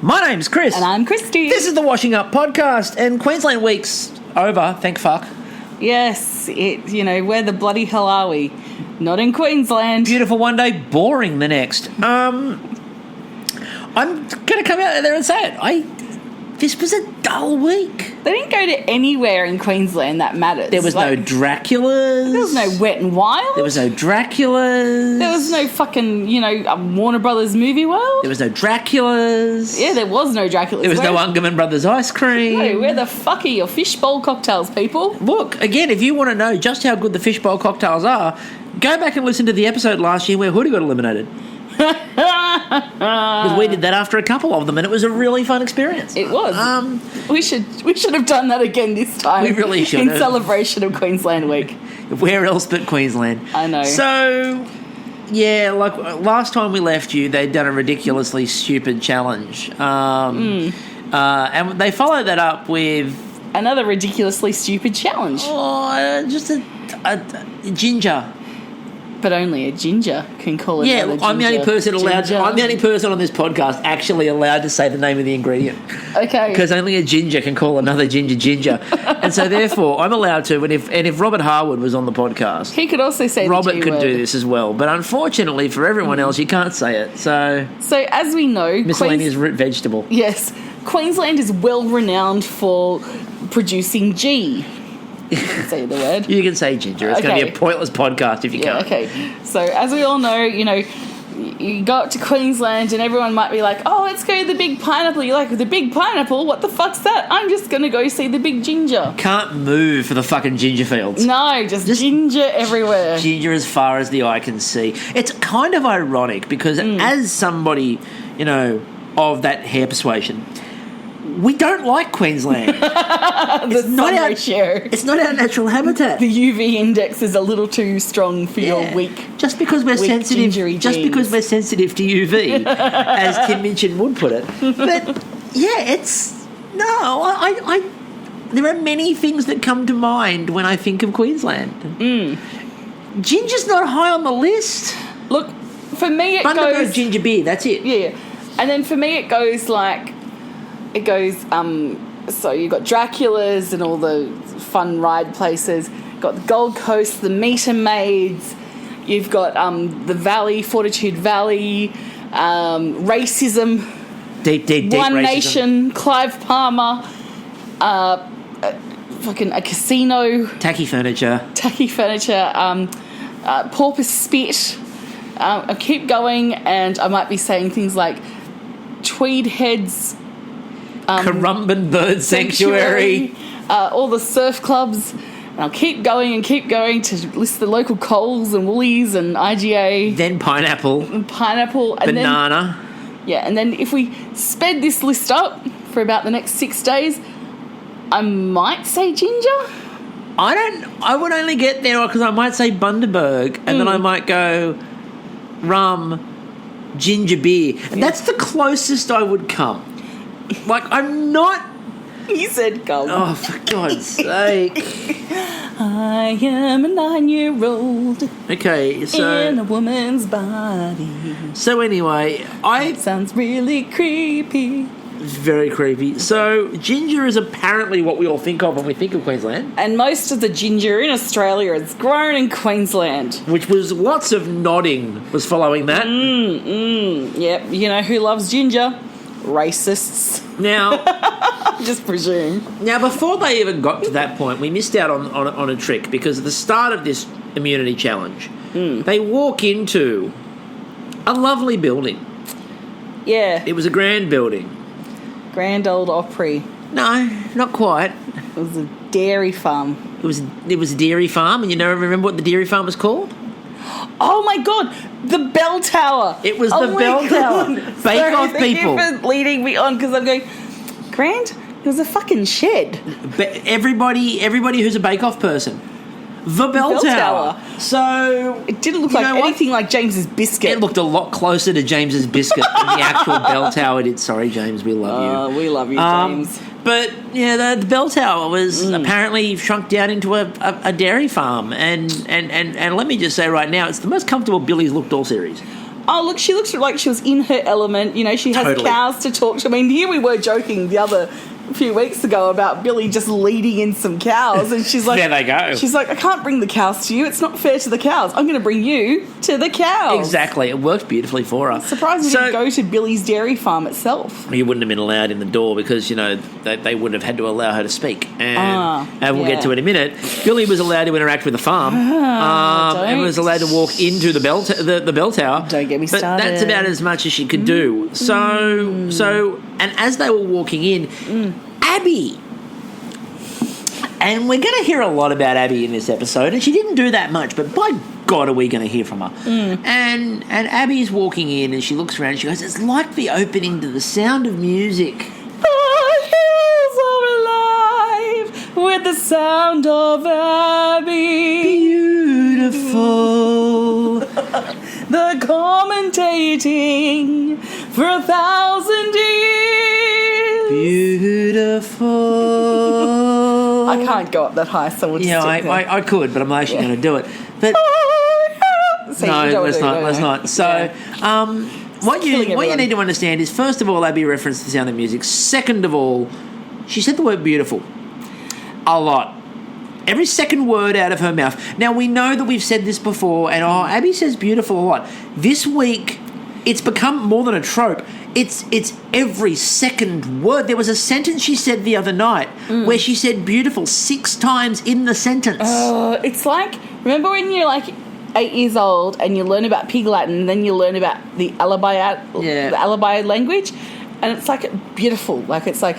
My name's Chris. And I'm Christy. This is the Washing Up Podcast, and Queensland Week's over, thank fuck. Yes, where the bloody hell are we? Not in Queensland. Beautiful one day, boring the next. I'm going to come out there and say it. This was a dull week. They didn't go to anywhere in Queensland that matters. There was no Draculas. There was no Wet and Wild. There was no Draculas. There was no fucking, Warner Brothers Movie World. There was no Draculas. Yeah, there was no Draculas. There was no Ungerman Brothers ice cream. No, where the fuck are your fishbowl cocktails, people? Look, again, if you want to know just how good the fishbowl cocktails are, go back and listen to the episode last year where Hoodie got eliminated. Because we did that after a couple of them, and it was a really fun experience. It was. We should have done that again this time. We really should in have. celebration of Queensland Week. Where else but Queensland? I know. So, yeah, like last time we left you, they'd done a ridiculously stupid challenge, and they followed that up with another ridiculously stupid challenge. Just a ginger. But only a ginger can call it. Yeah, look, I'm the only person allowed. I'm the only person on this podcast actually allowed to say the name of the ingredient. Okay. Because only a ginger can call another ginger, and so therefore I'm allowed to. And if Robert Harwood was on the podcast, he could also say Robert the G could word. do this as well. But unfortunately for everyone else, you can't say it. So as we know, miscellaneous root vegetable. Yes, Queensland is well renowned for producing G. You can say the word. You can say ginger. It's going to be a pointless podcast if you can't. Okay. So as we all know, you go up to Queensland and everyone might be like, oh, let's go to the big pineapple. You're like, the big pineapple? What the fuck's that? I'm just going to go see the big ginger. Can't move for the fucking ginger fields. No, just ginger everywhere. Ginger as far as the eye can see. It's kind of ironic because as somebody, of that hair persuasion, we don't like Queensland. It's not our natural habitat. The UV index is a little too strong for your weak. Just because we're sensitive. Just because we're sensitive to UV, as Tim Minchin would put it. But yeah, there are many things that come to mind when I think of Queensland. Ginger's not high on the list. Look, for me it Bundaberg goes ginger beer. That's it. Yeah, and then for me it goes so you've got Dracula's and all the fun ride places. You've got the Gold Coast, the Meter Maids. You've got the Valley, Fortitude Valley, racism. Deep One racism. Nation, Clive Palmer, fucking a casino. Tacky furniture. Porpoise Spit. I keep going and I might be saying things like Tweed Heads, Currumbin Bird Sanctuary. all the surf clubs. And I'll keep going to list the local Coles and Woolies and IGA. Then pineapple. And banana. And then if we sped this list up for about the next 6 days, I might say ginger. I would only get there because I might say Bundaberg and then I might go rum, ginger beer. And that's the closest I would come. Like, I'm not... He said come. Oh, for God's sake. I am a 9-year-old. Okay, so... in a woman's body. So anyway, It sounds really creepy. Very creepy. So, ginger is apparently what we all think of when we think of Queensland. And most of the ginger in Australia is grown in Queensland. Which was lots of nodding was following that. Yep. You know who loves ginger? Racists. Now... Just presume. Now, before they even got to that point, we missed out on a trick because at the start of this immunity challenge, they walk into a lovely building. Yeah. It was a grand building. Grand Old Opry. No, not quite. It was a dairy farm. It was a dairy farm, and you never remember what the dairy farm was called? Oh my God, the bell tower. It was the bell tower. Bake Off people. Thank you for leading me on because I'm going, Grand? It was a fucking shed. But everybody who's a Bake Off person. The bell tower. So it didn't look like anything like James's biscuit. It looked a lot closer to James's biscuit than the actual bell tower did. Sorry, James, we love you. We love you, James. But yeah, the bell tower was apparently shrunk down into a dairy farm, and let me just say right now, it's the most comfortable Billy's looked all series. oh, look, she looks like she was in her element. You know, she has Totally. cows to talk to. I mean, here we were joking the other few weeks ago about Billy just leading in some cows, and she's like, There they go. She's like, I can't bring the cows to you. It's not fair to the cows. I'm going to bring you to the cows. Exactly. It worked beautifully for her. Surprised we didn't go to Billy's dairy farm itself. You wouldn't have been allowed in the door because, you know, they would have had to allow her to speak. And we'll get to it in a minute. Billy was allowed to interact with the farm and was allowed to walk into the bell tower. Don't get me but started. That's about as much as she could do. So, and as they were walking in, Abby... And we're going to hear a lot about Abby in this episode, and she didn't do that much, but by God are we going to hear from her. And Abby's walking in, and she looks around, and she goes, it's like the opening to The Sound of Music. The hills are alive with the sound of Abby. Beautiful. The commentating for 1,000 years. Beautiful. I can't go up that high, so we'll just stick there. I could, but I'm actually going to do it. But See, no, let's not. So, what you everyone. need to understand is, first of all, Abby referenced The Sound of Music. Second of all, she said the word beautiful a lot. Every second word out of her mouth. Now, we know that we've said this before, and Abby says beautiful a lot. This week, it's become more than a trope. It's every second word. There was a sentence she said the other night where she said beautiful 6 times in the sentence. It's like, remember when you're like 8 years old and you learn about Pig Latin and then you learn about the Alibi language, and it's like beautiful. Like it's like,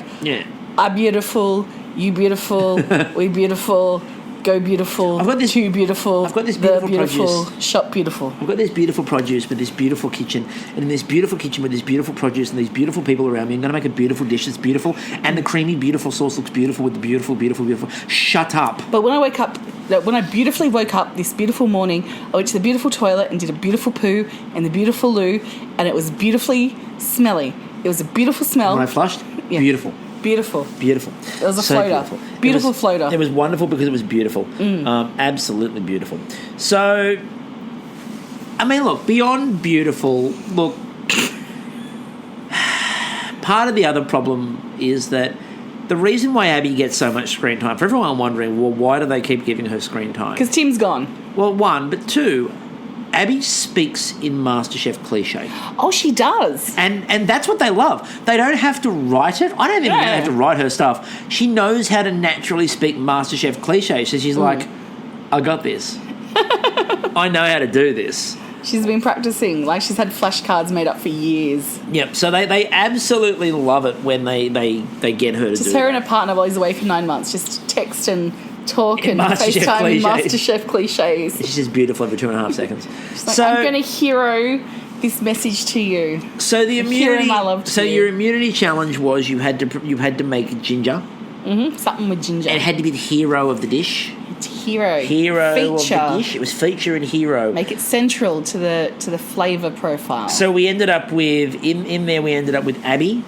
I beautiful, you beautiful, we beautiful, go beautiful, I've got this, too beautiful, I've got this beautiful, produce, shop beautiful. I've got this beautiful produce with this beautiful kitchen, and in this beautiful kitchen with this beautiful produce and these beautiful people around me, I'm going to make a beautiful dish that's beautiful, and the creamy, beautiful sauce looks beautiful with the beautiful, beautiful, beautiful. Shut up. But when I beautifully woke up this beautiful morning, I went to the beautiful toilet and did a beautiful poo and the beautiful loo, and it was beautifully smelly. It was a beautiful smell. When I flushed, beautiful. Beautiful. Beautiful. It was a floater. Beautiful floater. It was wonderful because it was beautiful. Absolutely beautiful. So, I mean, look, beyond beautiful, look, part of the other problem is that the reason why Abby gets so much screen time, for everyone wondering, well, why do they keep giving her screen time? Because Tim's gone. Well, one, but two, Abby speaks in Masterchef cliche. Oh, she does. And that's what they love. They don't have to write it. I don't even have to write her stuff. She knows how to naturally speak Masterchef cliche. So she's like, I got this. I know how to do this. She's been practicing. Like, she's had flashcards made up for years. Yep. So they absolutely love it when they get her to just do her it. and her partner while he's away for 9 months. Just text and talk and Masterchef FaceTime and cliches. Masterchef cliches. She's just beautiful every 2.5 seconds. She's like, I'm going to hero this message to you. So the Hero immunity. my love to So you. your immunity challenge was you had to make ginger. Something with ginger. It had to be the hero of the dish. It's hero. Hero feature. of the dish. It was feature and hero. Make it central to the flavour profile. So we ended up with in there. We ended up with Abby.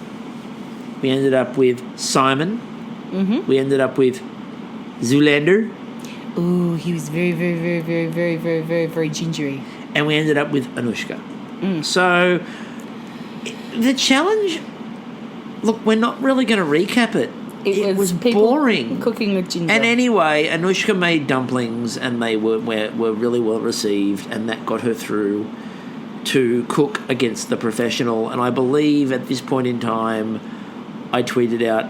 We ended up with Simon. We ended up with Zoolander. Ooh, he was very, very, very, very, very, very, very, very gingery. And we ended up with Anushka. So the challenge. Look, we're not really going to recap it. It was people boring. Cooking with ginger. And anyway, Anushka made dumplings, and they were really well received, and that got her through to cook against the professional. And I believe at this point in time, I tweeted out,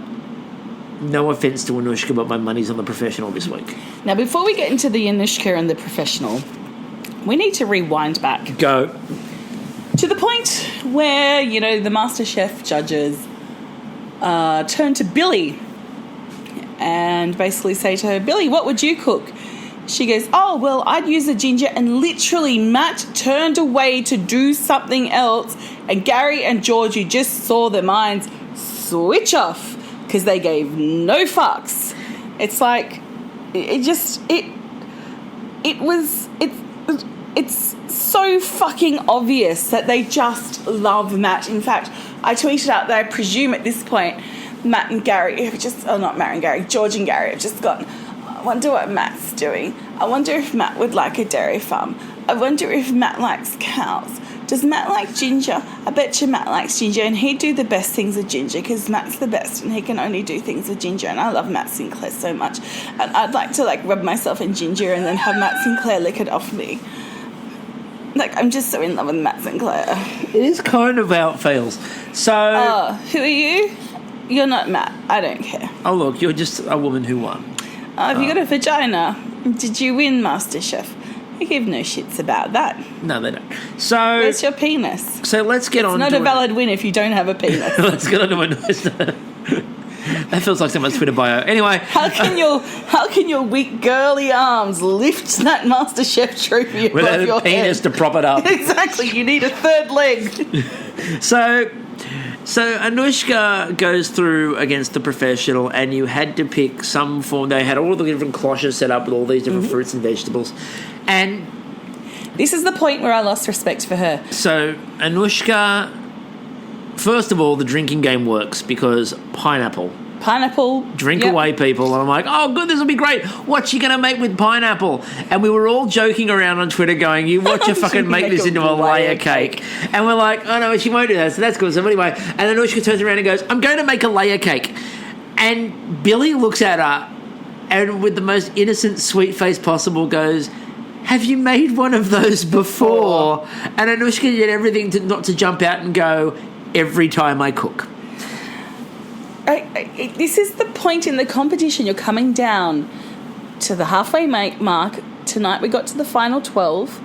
no offence to Anushka, but my money's on the professional this week. Now, before we get into the Anushka and the professional, we need to rewind back. Go. To the point where, the MasterChef judges turn to Billy and basically say to her, Billy, what would you cook? She goes, oh, well, I'd use the ginger, and literally Matt turned away to do something else, and Gary and Georgie just saw their minds switch off because they gave no fucks. It's like, it's so fucking obvious that they just love Matt. In fact, I tweeted out that I presume at this point Matt and Gary have just, not Matt and Gary, George and Gary have just gone, I wonder what Matt's doing. I wonder if Matt would like a dairy farm. I wonder if Matt likes cows. does Matt like ginger? I bet you Matt likes ginger, and he'd do the best things with ginger because Matt's the best and he can only do things with ginger, and I love Matt Sinclair so much. And I'd like to, like, rub myself in ginger and then have Matt Sinclair lick it off me. Like, I'm just so in love with Matt Sinclair. It is kind of how it feels. So... who are you? You're not Matt. I don't care. Oh, look, you're just a woman who won. Have you got a vagina? Did you win Masterchef? I give no shits about that. No, they don't. So... Where's your penis? So let's get on to... It's not a valid win if you don't have a penis. Let's get on to a... That feels like someone's Twitter bio. Anyway... How can your weak girly arms lift that MasterChef trophy above without your a penis head? to prop it up. Exactly. You need a third leg. So Anushka goes through against the professional, and you had to pick some form. They had all the different cloches set up with all these different fruits and vegetables. And this is the point where I lost respect for her. So Anushka, first of all, the drinking game works because pineapple. Drink away, people. And I'm like, oh, good, this will be great. What's she going to make with pineapple? And we were all joking around on Twitter going, you watch her fucking make this into a layer cake. And we're like, oh, no, she won't do that. So that's good. So anyway, and then Anushka turns around and goes, I'm going to make a layer cake. And Billy looks at her and with the most innocent, sweet face possible goes, have you made one of those before? And Anushka did everything not to jump out and go, every time I cook. This is the point in the competition. You're coming down to the halfway mark. Tonight we got to the final 12.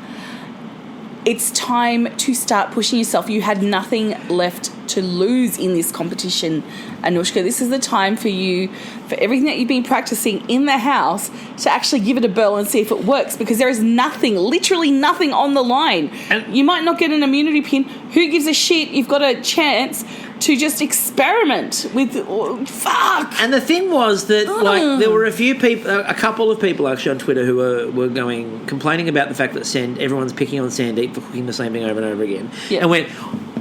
It's time to start pushing yourself. You had nothing left to lose in this competition, Anushka. This is the time for you, for everything that you've been practicing in the house, to actually give it a whirl and see if it works, because there is nothing, literally nothing on the line. And you might not get an immunity pin. Who gives a shit? You've got a chance to just experiment with... fuck! And the thing was that, like, there were a couple of people actually on Twitter who were complaining about the fact that everyone's picking on Sandeep for cooking the same thing over and over again. Yep. And went,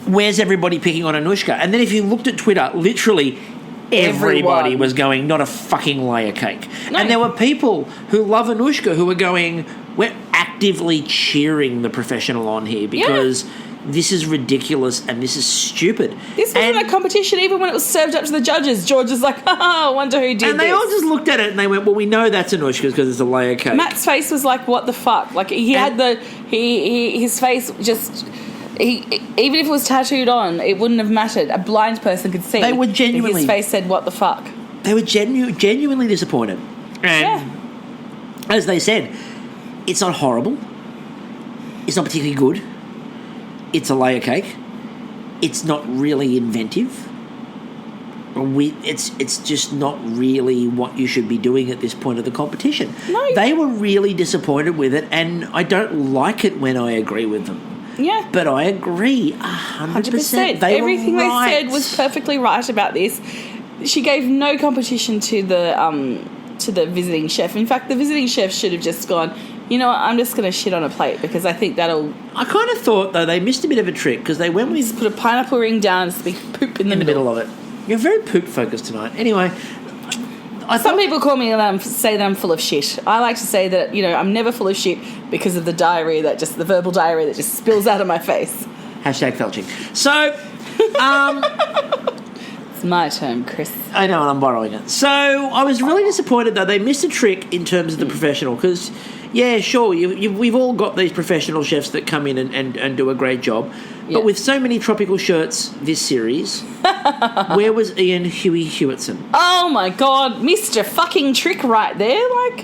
where's everybody picking on Anushka? And then if you looked at Twitter, literally everybody was going, not a fucking layer cake. No. And there were people who love Anushka who were going, we're actively cheering the professional on here because... Yeah. This is ridiculous and this is stupid. This wasn't a competition even when it was served up to the judges. George was like, I wonder who did this. And they all just looked at it and they went, well, we know that's Anushka's because it's a layer cake. Matt's face was like, what the fuck? Like, his face just... even if it was tattooed on, it wouldn't have mattered. A blind person could see. They were genuinely... His face said, what the fuck? They were genuinely disappointed. And as they said, it's not horrible. It's not particularly good. It's a layer cake. It's not really inventive. It's just not really what you should be doing at this point of the competition. No. They were really disappointed with it, and I don't like it when I agree with them. Yeah. But I agree 100%. Everything they said was perfectly right about this. She gave no competition to the visiting chef. In fact, the visiting chef should have just gone, you know what, I'm just going to shit on a plate because I think that'll... I kind of thought, though, they missed a bit of a trick because they went with... Just put a pineapple ring down and speak poop in the middle of it. You're very poop-focused tonight. Anyway... Some people call me say that I'm full of shit. I like to say that, I'm never full of shit because of the verbal diarrhea that just spills out of my face. Hashtag felching. So, It's my term, Chris. I know, and I'm borrowing it. So, I was really disappointed, though. They missed a trick in terms of the professional because... Yeah, sure, we've all got these professional chefs that come in and do a great job. Yeah. But with so many tropical shirts this series, where was Ian Huey Hewitson? Oh, my God. Mr. fucking Trick right there. Like,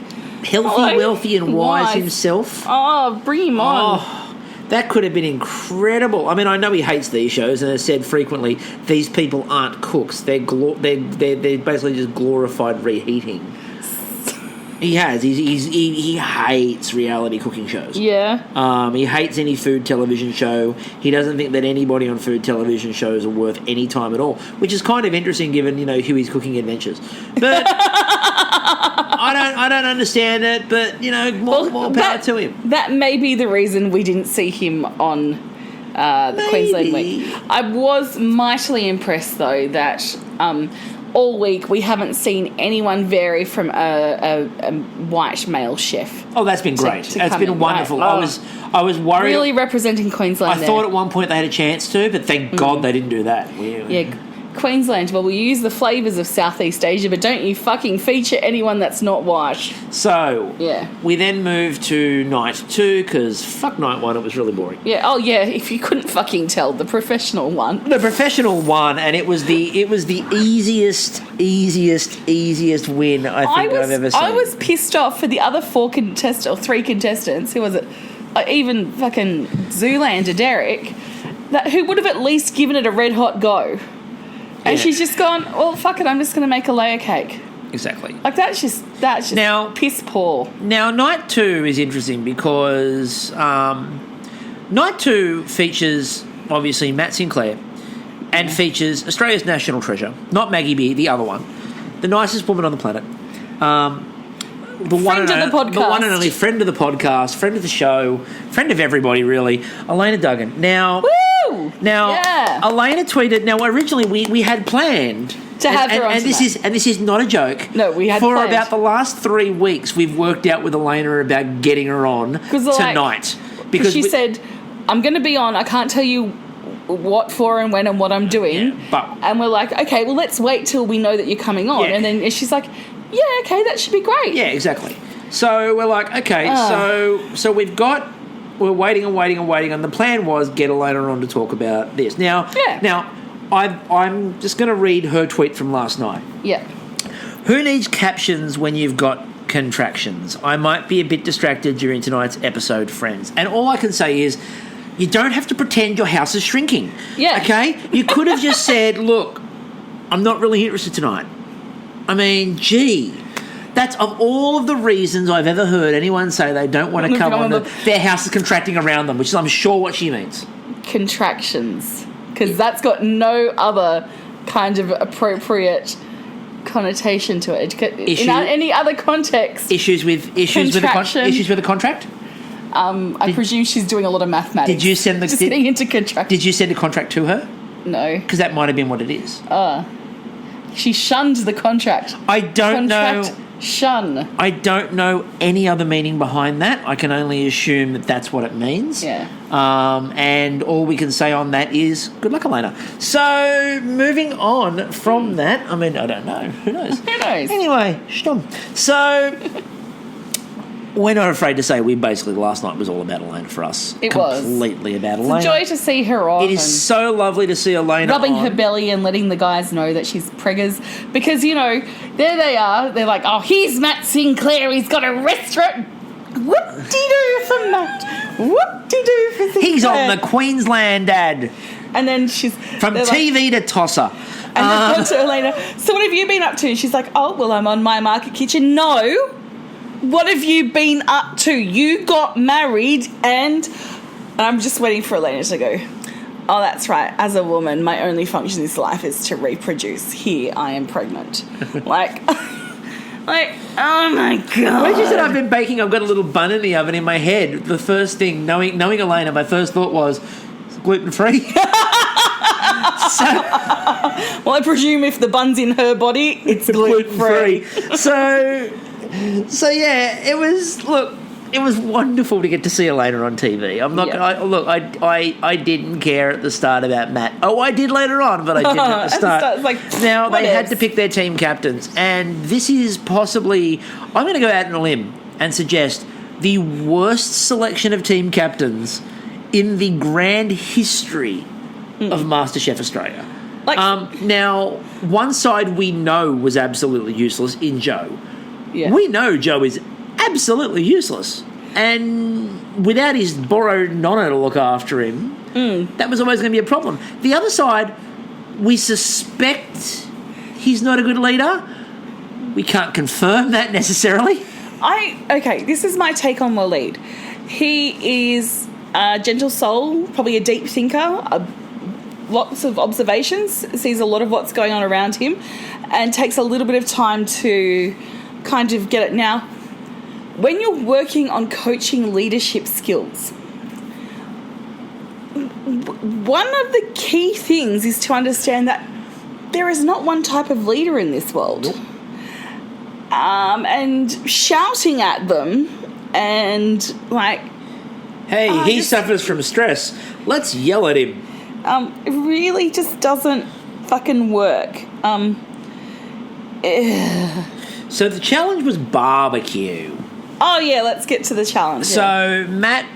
healthy, wealthy, and wise himself. Oh, bring him on. Oh, that could have been incredible. I mean, I know he hates these shows and has said frequently, these people aren't cooks. They're basically just glorified reheating. He has. He hates reality cooking shows. Yeah. He hates any food television show. He doesn't think that anybody on food television shows are worth any time at all, which is kind of interesting given, Huey's cooking adventures. But I don't understand it, but, more power to him. That may be the reason we didn't see him on the Queensland Week. I was mightily impressed, though, that... all week we haven't seen anyone vary from a white male chef. Oh, that's been great. It's been wonderful. Right. I was worried. Really representing Queensland. I thought at one point they had a chance to, but thank God they didn't do that. Yeah. Queensland, well, we use the flavours of Southeast Asia, but don't you fucking feature anyone that's not white. So, yeah, we then moved to night 2, because fuck night 1, it was really boring. Yeah, oh yeah, if you couldn't fucking tell, the professional one. The professional one, and it was the easiest win I think I've ever seen. I was pissed off for the other 3 contestants, who was it? Even fucking Zoolander Derek, who would have at least given it a red hot go. And she's just gone, well, fuck it, I'm just going to make a layer cake. Exactly. Like, that's just now, piss poor. Now, night 2 is interesting because night 2 features, obviously, Matt Sinclair and features Australia's national treasure, not Maggie Beer, the other one, the nicest woman on the planet. The one and only friend of the podcast, friend of the show, friend of everybody, really, Elena Duggan. Now, Elena tweeted. Now, originally we had planned to have her on, and this is not a joke. No, we had for planned. About the last 3 weeks. We've worked out with Elena about getting her on tonight because she said, "I'm going to be on. I can't tell you what for and when and what I'm doing." Yeah, and we're like, okay, well, let's wait till we know that you're coming on. Yeah. And then she's like, yeah, okay, that should be great. Yeah, exactly. So we're like, okay, so we're waiting, and the plan was get Elena on to talk about this. Now, I'm just going to read her tweet from last night. Yeah. Who needs captions when you've got contractions? I might be a bit distracted during tonight's episode, friends. And all I can say is, you don't have to pretend your house is shrinking. Yeah. Okay? You could have just said, look, I'm not really interested tonight. I mean, gee, that's of all of the reasons I've ever heard anyone say they don't want to come on their house is contracting around them, which is, I'm sure, what she means. Contractions. Because that's got no other kind of appropriate connotation to it. In any other context. Issues with the contract? I presume she's doing a lot of mathematics. Did you send getting into contract? Did you send a contract to her? No. Because that might have been what it is. She shunned the contract. I don't know. Shun. I don't know any other meaning behind that. I can only assume that that's what it means. Yeah. And all we can say on that is good luck, Elena. So moving on from that, I mean, I don't know. Who knows? Who knows? Anyway, so we're not afraid to say basically last night was all about Elena for us. It was. Completely about Elena. It's a joy to see her on. It is so lovely to see Elena rubbing her belly and letting the guys know that she's preggers. Because, there they are. They're like, oh, here's Matt Sinclair. He's got a restaurant. Whoop-de-doo for Matt. Whoop-de-doo for Sinclair. He's on the Queensland ad. And then she's... From TV to tosser. And then gone to Elena, so what have you been up to? And she's like, oh, well, I'm on My Market Kitchen. No. What have you been up to? You got married and I'm just waiting for Elena to go, oh, that's right. As a woman, my only function in this life is to reproduce. Here, I am pregnant. like, oh my God. When you said I've been baking, I've got a little bun in the oven in my head. The first thing, knowing Elena, my first thought was, gluten-free? Well, I presume if the bun's in her body, it's gluten-free. So yeah, it was wonderful to get to see Elena on TV. I'm not I didn't care at the start about Matt. Oh, I did later on, but I didn't at the start. Now they had to pick their team captains, and this is possibly, I'm going to go out on a limb and suggest, the worst selection of team captains in the grand history of MasterChef Australia. Now, one side we know was absolutely useless in Joe. Yeah. We know Joe is absolutely useless. And without his borrowed nonna to look after him, that was always going to be a problem. The other side, we suspect he's not a good leader. We can't confirm that necessarily. This is my take on Waleed. He is a gentle soul, probably a deep thinker, lots of observations, sees a lot of what's going on around him, and takes a little bit of time to kind of get it. Now, when you're working on coaching leadership skills, one of the key things is to understand that there is not one type of leader in this world. Nope. And shouting at them and, like... Hey, he suffers from stress. Let's yell at him. It really just doesn't fucking work. So the challenge was barbecue. Oh, yeah, let's get to the challenge. So Matt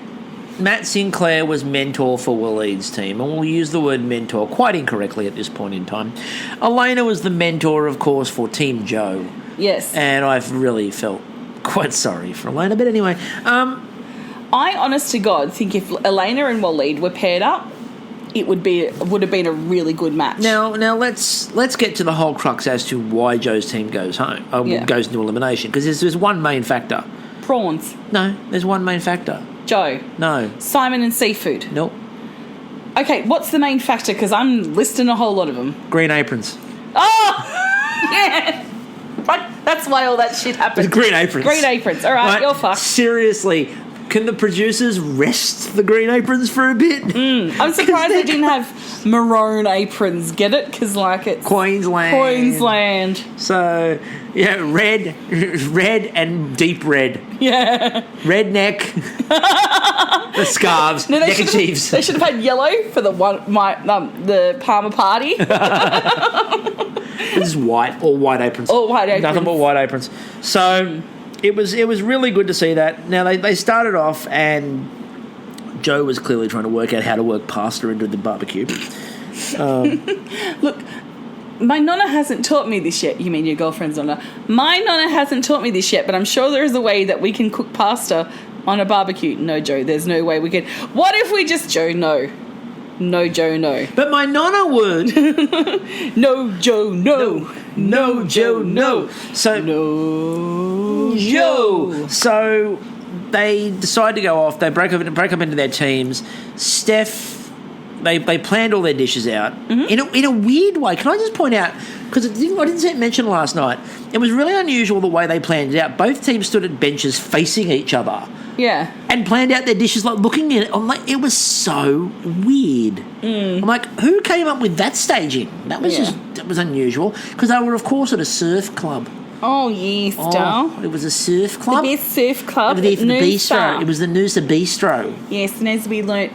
Sinclair was mentor for Waleed's team, and we'll use the word mentor quite incorrectly at this point in time. Elena was the mentor, of course, for Team Joe. Yes. And I've really felt quite sorry for Elena. But anyway... I, honest to God, think if Elena and Waleed were paired up, it would have been a really good match. Now let's get to the whole crux as to why Joe's team goes home, goes into elimination. Because there's one main factor. Prawns. No, there's one main factor. Joe. No. Simon and seafood. Nope. Okay, what's the main factor? Because I'm listing a whole lot of them. Green aprons. Oh, yeah. Right, that's why all that shit happened. Green aprons. Green aprons. All right, you're fucked. Seriously. Can the producers rest the green aprons for a bit? I'm surprised they didn't have maroon aprons. Get it? Because, like, it's... Queensland. So, yeah, red and deep red. Yeah. Redneck. The scarves. No, neckerchiefs. They should have had yellow for the Palmer party. This is white. All white aprons. All white aprons. Nothing but white aprons. So... It was really good to see that. Now, they started off and Joe was clearly trying to work out how to work pasta into the barbecue. Look, my nonna hasn't taught me this yet. You mean your girlfriend's nonna? My nonna hasn't taught me this yet, but I'm sure there is a way that we can cook pasta on a barbecue. No, Joe, there's no way we can. What if we just... Joe, no. No, Joe, no. But my nonna would. No, Joe, no. No, Joe, no. So... No, Joe. So they decide to go off. They break up into their teams. Steph, they planned all their dishes out in a weird way. Can I just point out, because I didn't see it mentioned last night, it was really unusual the way they planned it out. Both teams stood at benches facing each other. Yeah. And planned out their dishes, like looking at it. I'm like, it was so weird. I'm like, who came up with that staging? That was that was unusual. Because they were, of course, at a surf club. Oh, yes, it was a surf club. The best surf club. The bistro. It was the Noosa Bistro. Yes, and as we learnt,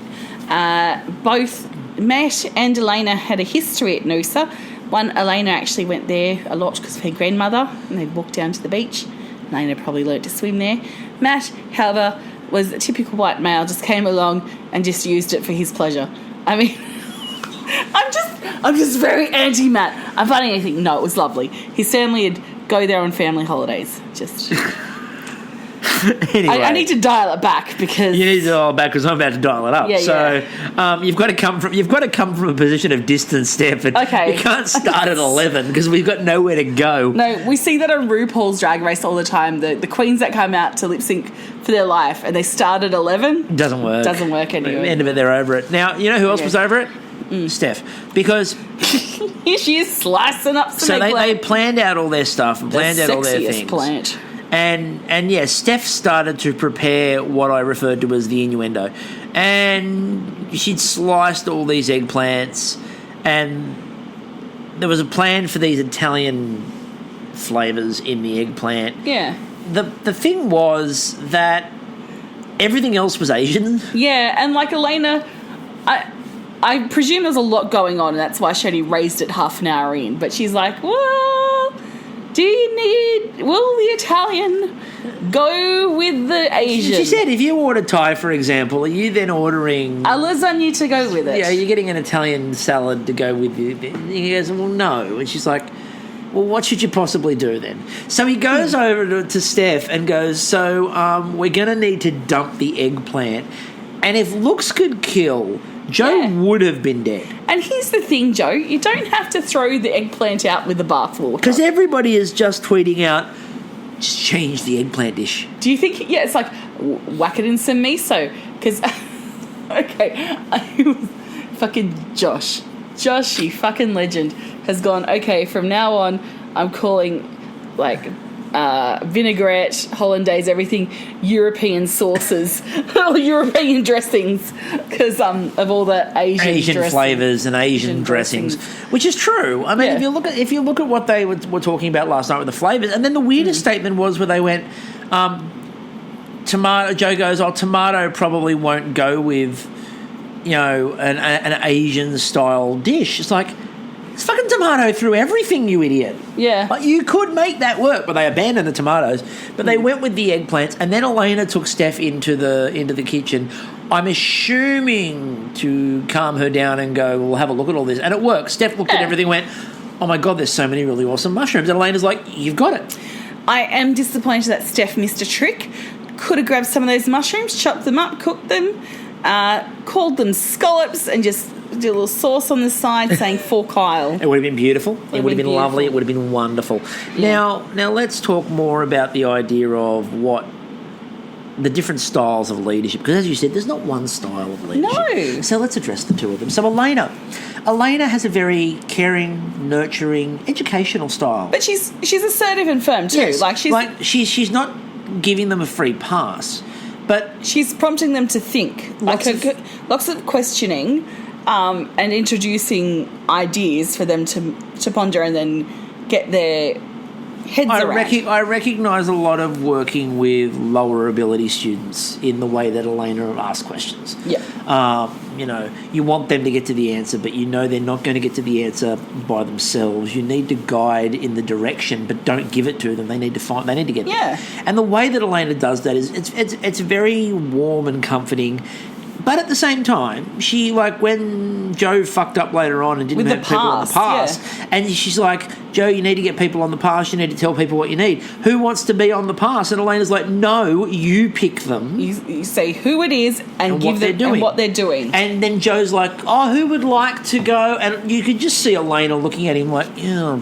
both Matt and Elena had a history at Noosa. Elena actually went there a lot because of her grandmother, and they'd walk down to the beach. Elena probably learnt to swim there. Matt, however, was a typical white male, just came along and just used it for his pleasure. I mean, I'm just very anti-Matt. I'm finding anything. No, it was lovely. His family would go there on family holidays. Just... Anyway, I need to dial it back because you need to dial it back because I'm about to dial it up. You've got to come from a position of distance, Steph. Okay, you can't start at 11 because we've got nowhere to go. No, we see that on RuPaul's Drag Race all the time. The queens that come out to lip sync for their life and they start at 11. Doesn't work. Doesn't work anyway. At the end of it, they're over it. Now, you know who else was over it? Steph, because here she is slicing up some. So they planned out all their stuff and planned out all their things. Plant. And yes, Steph started to prepare what I referred to as the innuendo. And she'd sliced all these eggplants, and there was a plan for these Italian flavours in the eggplant. Yeah. The thing was that everything else was Asian. Yeah, and like Elena, I presume there's a lot going on, and that's why she only raised it half an hour in. But she's like, well... will the Italian go with the Asian? She said if you order Thai, for example, are you then ordering... a lasagna to go with it? Yeah, you're getting an Italian salad to go with it. He goes, well, no. And she's like, well, what should you possibly do then? So he goes over to Steph and goes, so we're going to need to dump the eggplant. And if looks could kill... Joe would have been dead. And here's the thing, Joe. You don't have to throw the eggplant out with the bathwater. Because everybody is just tweeting out, just change the eggplant dish. Do you think... Yeah, it's like, whack it in some miso. Because, okay, fucking Josh, you fucking legend, has gone, okay, from now on, I'm calling, like, vinaigrette, hollandaise, everything, European sauces, or European dressings, because of all the Asian flavours and Asian dressings, which is true. I mean, if you look at what they were talking about last night with the flavours, and then the weirdest statement was where they went, tomato. Joe goes, tomato probably won't go with, an Asian style dish. It's like, it's fucking tomato through everything, you idiot. Yeah. Like, you could make that work, but they abandoned the tomatoes. But they went with the eggplants, and then Elena took Steph into the kitchen. I'm assuming to calm her down and go, we'll have a look at all this. And it worked. Steph looked at everything and went, oh my God, there's so many really awesome mushrooms. And Elena's like, you've got it. I am disappointed that Steph missed a trick. Could have grabbed some of those mushrooms, chopped them up, cooked them, called them scallops, and just did a little sauce on the side saying for Kyle. It would have been beautiful. It would have been lovely. It would have been wonderful. Yeah. Now let's talk more about the idea of what the different styles of leadership, because as you said, there's not one style of leadership. No. So let's address the two of them. So Elena has a very caring, nurturing, educational style. But she's assertive and firm too. Yes. She's not giving them a free pass, but she's prompting them to think. Lots of questioning. And introducing ideas for them to ponder and then get their heads around. I recognise a lot of working with lower ability students in the way that Elena asks questions. Yeah. You want them to get to the answer, but they're not going to get to the answer by themselves. You need to guide in the direction, but don't give it to them. They need to get there. And the way that Elena does that is it's very warm and comforting. But at the same time, she, when Joe fucked up later on and didn't have people on the pass, and she's like, Joe, you need to get people on the pass, you need to tell people what you need. Who wants to be on the pass? And Elena's like, no, you pick them. You say who it is and give them and what they're doing. And then Joe's like, who would like to go? And you could just see Elena looking at him like, oh,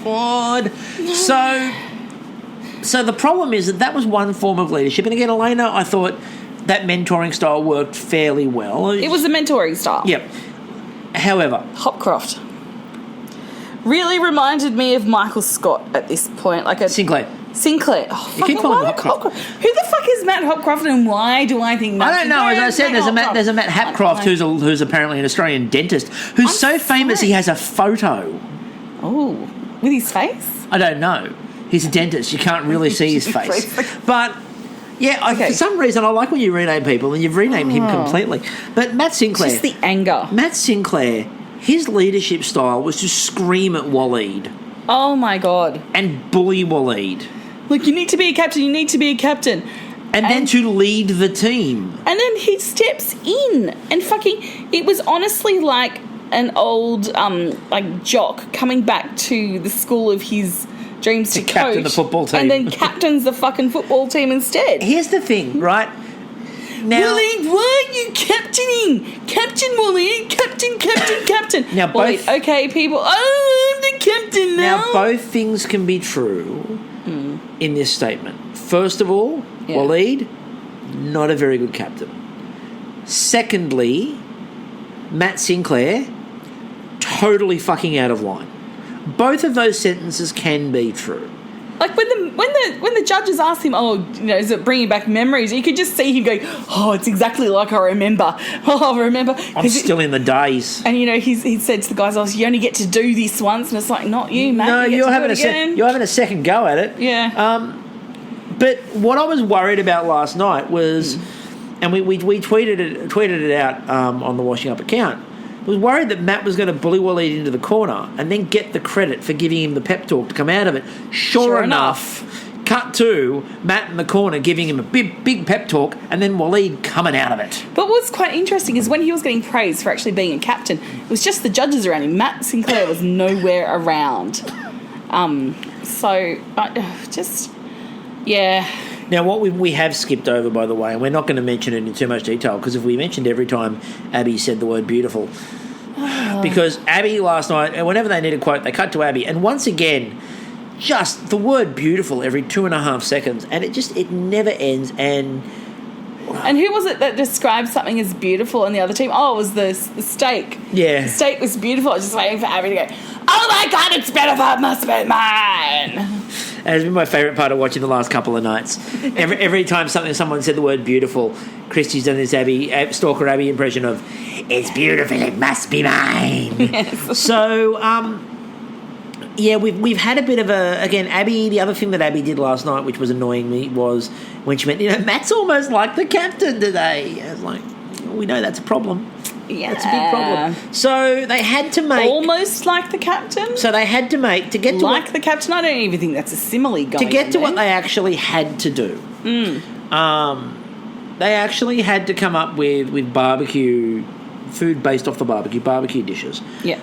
God. So the problem is that was one form of leadership. And again, Elena, I thought that mentoring style worked fairly well. It was a mentoring style. Yep. However, Hopcroft really reminded me of Michael Scott at this point. Sinclair. Oh, you keep calling him Hopcroft. Who the fuck is Matt Hopcroft, and why do I think Matt? I don't know. As I said, there's a Matt Hapcroft who's apparently an Australian dentist who's so famous he has a photo. Oh, with his face? I don't know. He's a dentist. You can't really see his face. But yeah, for some reason I like when you rename people, and you've renamed him completely. But Matt Sinclair... Just the anger. Matt Sinclair, his leadership style was to scream at Waleed. Oh, my God. And bully Waleed. Look, you need to be a captain, you need to be a captain. And then to lead the team. And then he steps in and it was honestly like an old, jock coming back to the school of his dreams to captain the football team. And then captains the fucking football team instead. Here's the thing, right? Now, Waleed, why are you captaining? Captain Waleed, captain. Now both... Waleed, okay, people, I'm the captain now. Now, both things can be true in this statement. First of all, Waleed, not a very good captain. Secondly, Matt Sinclair, totally fucking out of line. Both of those sentences can be true. Like when the judges asked him, is it bringing back memories? You could just see him going, it's exactly like I remember. Oh, I remember. I'm still in the days. And he said to the guys, you only get to do this once, and it's like, not you, mate. No, you're having a second go at it. Yeah. But what I was worried about last night was, and we tweeted it out on the Washing Up account. I was worried that Matt was going to bully Waleed into the corner and then get the credit for giving him the pep talk to come out of it. Sure enough, cut to Matt in the corner giving him a big pep talk and then Waleed coming out of it. But what's quite interesting is when he was getting praised for actually being a captain, it was just the judges around him. Matt Sinclair was nowhere around. Now, what we have skipped over, by the way, and we're not going to mention it in too much detail, because if we mentioned every time Abby said the word beautiful, because Abby last night, and whenever they need a quote, they cut to Abby, and once again, just the word beautiful every 2.5 seconds, and it never ends, and who was it that described something as beautiful in the other team? Oh, it was the steak. Yeah. The steak was beautiful. I was just waiting for Abby to go, oh my God, it's beautiful, it must be mine. has been my favourite part of watching the last couple of nights. Every time someone said the word beautiful, Christy's done this Stalker Abby impression of, it's beautiful, it must be mine. Yes. So, yeah, we've had a bit of again, Abby, the other thing that Abby did last night, which was annoying me, was when she went, Matt's almost like the captain today. I was like, we know that's a problem. Yeah. That's a big problem. So they had to make... Almost like the captain? So they had to make... to get to like the captain? I don't even think that's a simile going to get to there. what they actually had to do. They actually had to come up with barbecue... food based off the barbecue dishes. Yeah.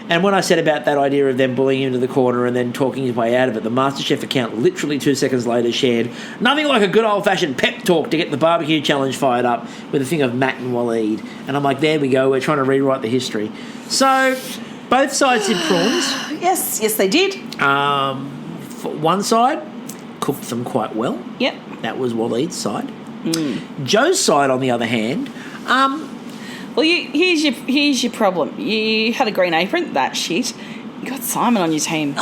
And when I said about that idea of them bullying him to the corner and then talking his way out of it, the Masterchef account literally 2 seconds later shared nothing like a good old-fashioned pep talk to get the barbecue challenge fired up with a thing of Matt and Waleed. And I'm like, there we go, we're trying to rewrite the history. So, both sides did prawns. Yes, they did. For one side, cooked them quite well. Yep. That was Waleed's side. Joe's side, on the other hand... well, here's your problem. You had a green apron, that shit. You got Simon on your team.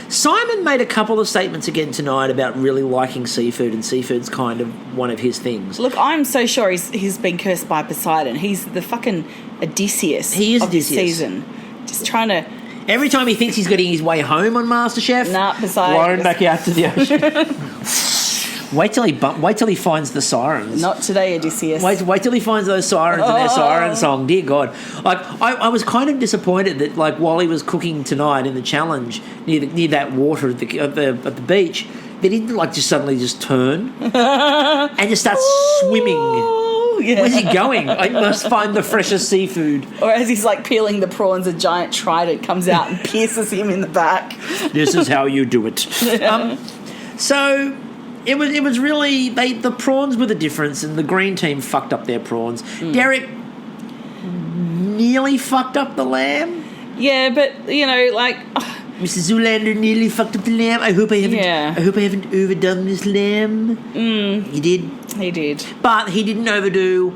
Simon made a couple of statements again tonight about really liking seafood, and seafood's kind of one of his things. Look, I'm so sure he's been cursed by Poseidon. He's the fucking Odysseus of this season. Just trying to... Every time he thinks he's getting his way home on MasterChef, Poseidon. blown back out to the ocean. Wait till he finds the sirens. Not today, Odysseus. Wait till he finds those sirens and their siren song. Dear God, like I was kind of disappointed that like while he was cooking tonight in the challenge near that water at the beach, that he didn't like just suddenly just turn and just start swimming. Yeah. Where's he going? I must find the freshest seafood. Or as he's like peeling the prawns, a giant trident comes out and pierces him in the back. This is how you do it. So. It was really... the prawns were the difference, and the green team fucked up their prawns. Derek nearly fucked up the lamb. Yeah, but, Mr. Zoolander nearly fucked up the lamb. I hope I haven't overdone this lamb. He did. He did. But he didn't overdo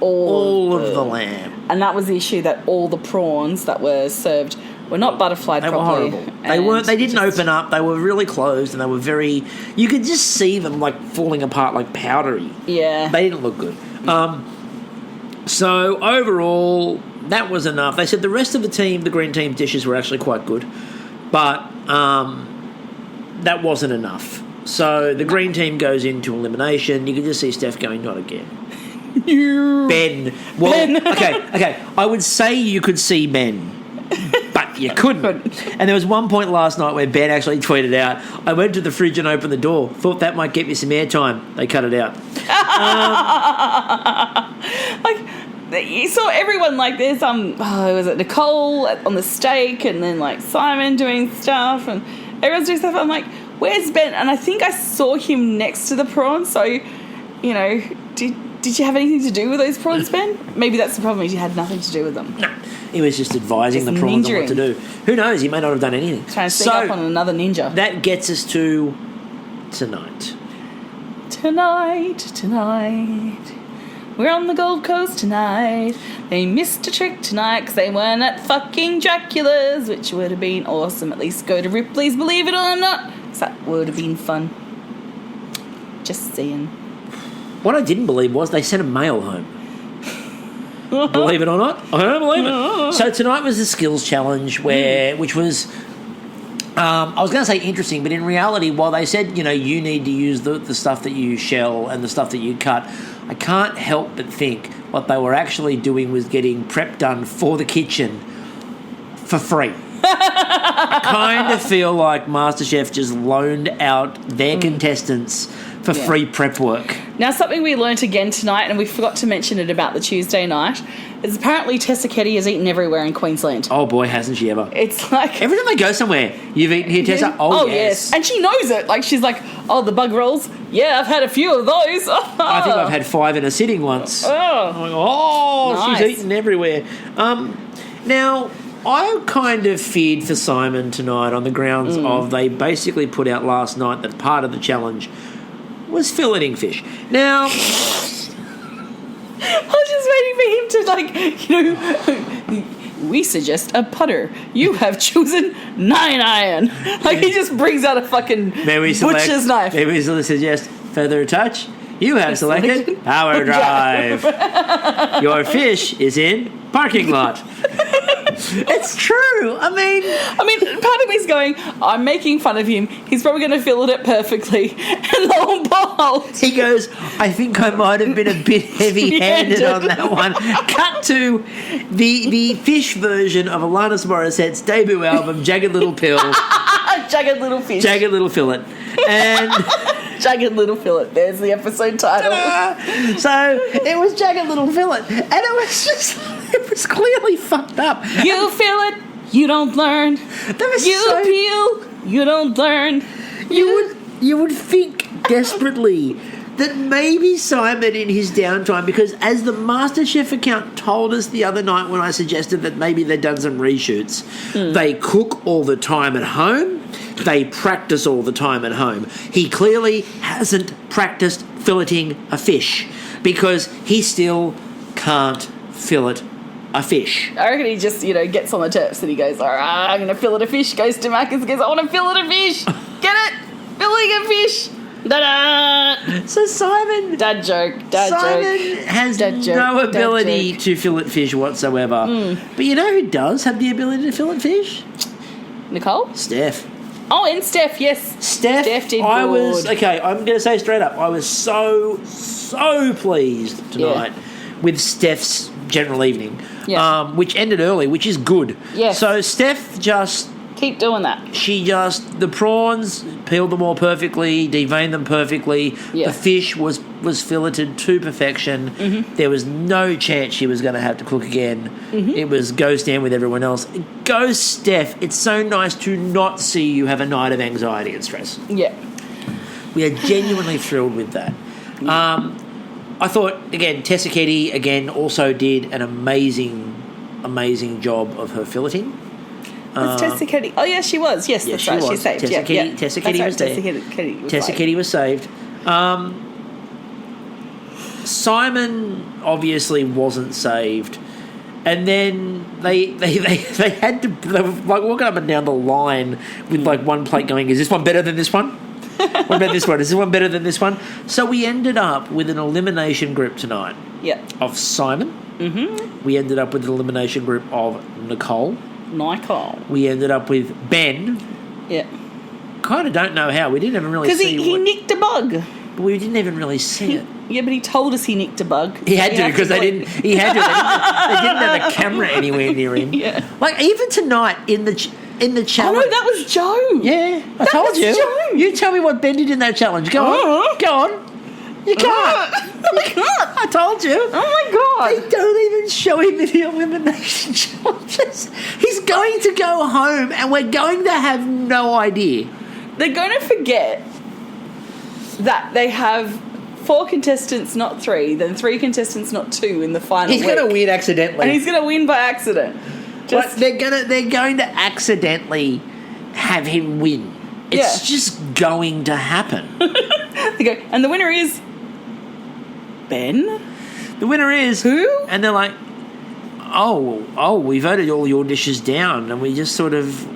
all of the lamb. And that was the issue, that all the prawns that were served were not butterflied properly. They were horrible. They didn't open up. They were really closed, and they were very... You could just see them, like, falling apart like powdery. Yeah. They didn't look good. So, overall, that was enough. They said the rest of the team, the green team's dishes, were actually quite good. But that wasn't enough. So, the green team goes into elimination. You could just see Steph going, not again. Ben. Well, Ben. Okay. I would say you could see Ben. But you couldn't. And there was one point last night where Ben actually tweeted out, I went to the fridge and opened the door. Thought that might get me some airtime. They cut it out. You saw everyone, like, there's, was it Nicole on the steak, and then, like, Simon doing stuff, and everyone's doing stuff. I'm like, where's Ben? And I think I saw him next to the prawns, so, did you have anything to do with those prawns, Ben? Maybe that's the problem, is you had nothing to do with them. No. He was just advising the prawns on what to do. Who knows? He may not have done anything. Trying to sneak up on another ninja. That gets us to tonight. Tonight. We're on the Gold Coast tonight. They missed a trick tonight because they weren't at fucking Dracula's, which would have been awesome. At least go to Ripley's, believe it or not. So that would have been fun. Just saying. What I didn't believe was they sent a mail home. Believe it or not, I don't believe it. So tonight was the skills challenge, which was, I was going to say interesting, but in reality, while they said, you need to use the stuff that you shell and the stuff that you cut, I can't help but think what they were actually doing was getting prep done for the kitchen for free. I kind of feel like MasterChef just loaned out their contestants for free prep work. Now, something we learnt again tonight, and we forgot to mention it about the Tuesday night, is apparently Tessa Ketty has eaten everywhere in Queensland. Oh boy, hasn't she ever. It's like... Every time they go somewhere, you've eaten here, Tessa? Oh, yes. And she knows it. Like, she's like, the bug rolls? Yeah, I've had a few of those. I think I've had 5 in a sitting once. Nice. She's eaten everywhere. Now... I kind of feared for Simon tonight on the grounds of they basically put out last night that part of the challenge was filleting fish. Now, I was just waiting for him to, we suggest a putter. You have chosen 9-iron. Like, he just brings out a fucking butcher's knife. Maybe we suggest feather touch. You have selected power drive. Your fish is in parking lot. It's true. I mean, part of me's going, I'm making fun of him. He's probably going to fillet it perfectly. And lo and behold, he goes, I think I might have been a bit heavy-handed on that one. Cut to the fish version of Alanis Morissette's debut album, Jagged Little Pill. Jagged Little Fish. Jagged Little Fillet. And... Jagged Little Fillet. There's the episode title. So it was Jagged Little Fillet, and it was clearly fucked up. You fillet, you don't learn. You peel, you don't learn. You would think desperately that maybe Simon in his downtime, because as the Masterchef account told us the other night when I suggested that maybe they'd done some reshoots, they cook all the time at home. They practice all the time at home. He clearly hasn't practiced filleting a fish because he still can't fillet a fish. I reckon he just, gets on the tips and he goes, all right, I'm going to fillet a fish. Goes to Macca's and goes, I want to fillet a fish. Get it? Filleting a fish. Da-da! So Simon... Dad joke. Simon has no ability to fillet fish whatsoever. But you know who does have the ability to fillet fish? Nicole? Steph. Oh, and Steph, yes. Steph did good. I'm going to say straight up, I was so pleased tonight with Steph's general evening, which ended early, which is good. Yes. So Steph just... Keep doing that. The prawns, peeled them all perfectly, deveined them perfectly. Yeah. The fish was filleted to perfection. Mm-hmm. There was no chance she was going to have to cook again. Mm-hmm. It was go stand with everyone else. Go, Steph. It's so nice to not see you have a night of anxiety and stress. Yeah. We are genuinely thrilled with that. I thought, again, Tessa Ketty, also did an amazing job of her filleting. Was Tessa Ketty? Oh, yes, she was. Yes, that's right. She saved. Tessa Ketty was there. Tessa Ketty was saved. Simon obviously wasn't saved. And then they had to... They were walking up and down the line with one plate going, is this one better than this one? What about this one? Is this one better than this one? So we ended up with an elimination group tonight of Simon. Mm-hmm. We ended up with an elimination group of Nicole. We ended up with Ben. Yeah. Kind of don't know how. We didn't even really see... Because he nicked a bug. But we didn't even really see it. Yeah, but he told us he nicked a bug. He had to, because they didn't... He had to. They didn't have a camera anywhere near him. Yeah. Even tonight in the challenge... Oh, no, that was Joe. Yeah. I told you. Joe. You tell me what Ben did in that challenge. Go on. Go on. You can't. I can't. I told you. Oh, my God. They don't even show him in the elimination challenges. He's going to go home and we're going to have no idea. They're going to forget that they have 4 contestants, not 3, then 3 contestants, not 2 in the final He's going to win accidentally. And he's going to win by accident. But they're going to accidentally have him win. It's just going to happen. They go, and the winner is... Ben? The winner is... Who? And they're like, oh, we voted all your dishes down, and we just sort of...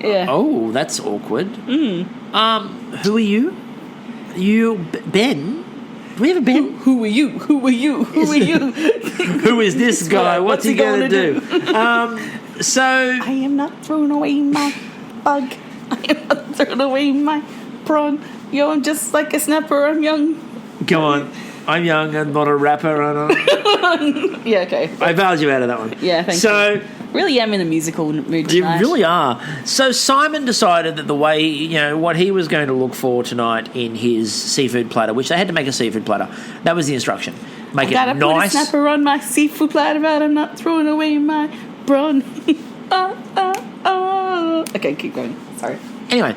Yeah. Oh, that's awkward. Who are you? You, Ben? Do we have a Ben? Who are you? Who are you? Who are you? Who is this guy? What's he going to do? So... I am not throwing away my bug. I am not throwing away my prawn. Yo, I'm just like a snapper. I'm young. Go on. I'm young and not a rapper. Yeah, okay. I bailed you out of that one. Yeah, thank you. Really am in a musical mood tonight. You really are. So Simon decided that the way, what he was going to look for tonight in his seafood platter, which they had to make a seafood platter. That was the instruction. Make it nice. Gotta put a snapper on my seafood platter, but I'm not throwing away my prawn. Okay, keep going. Sorry. Anyway,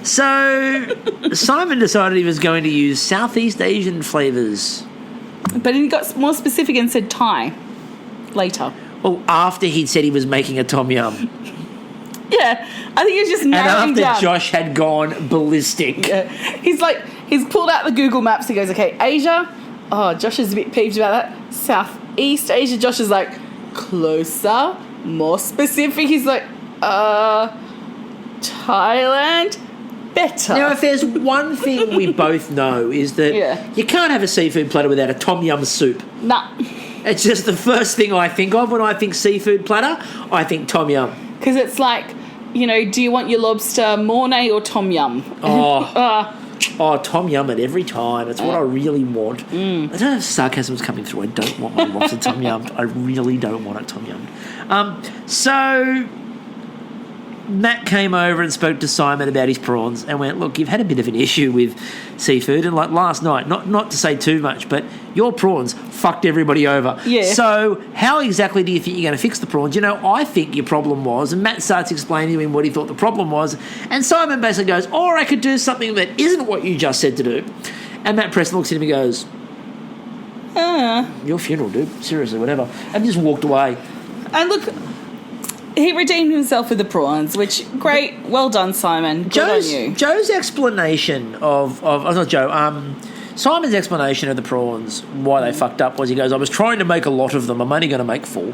so Simon decided he was going to use Southeast Asian flavours. But he got more specific and said Thai later. Well, after he'd said he was making a tom yum. Yeah, I think he was just narrowing down. And after Josh had gone ballistic. Yeah. He's pulled out the Google Maps. He goes, okay, Asia. Oh, Josh is a bit peeved about that. Southeast Asia. Josh is like, closer. more specific. He's like, Thailand, better. Now, if there's one thing we both know is that you can't have a seafood platter without a tom yum soup. Nah. It's just the first thing I think of when I think seafood platter. I think tom yum. Because it's like, do you want your lobster mornay or tom yum? Oh, tom yum it every time. It's what I really want. I don't know if sarcasm's coming through. I don't want my lobster tom yum. I really don't want it tom yum. So Matt came over and spoke to Simon about his prawns and went, look, you've had a bit of an issue with seafood, and like last night, not to say too much, but your prawns fucked everybody over. Yeah. So how exactly do you think you're going to fix the prawns? I think your problem was, and Matt starts explaining to him what he thought the problem was, and Simon basically goes, or I could do something that isn't what you just said to do. And Matt Preston looks at him and goes, your funeral, dude. Seriously, whatever. And just walked away. And look, he redeemed himself with the prawns, which, great, well done, Simon. Good on you. Joe's explanation Simon's explanation of the prawns, why they fucked up, was he goes, I was trying to make a lot of them. I'm only going to make 4.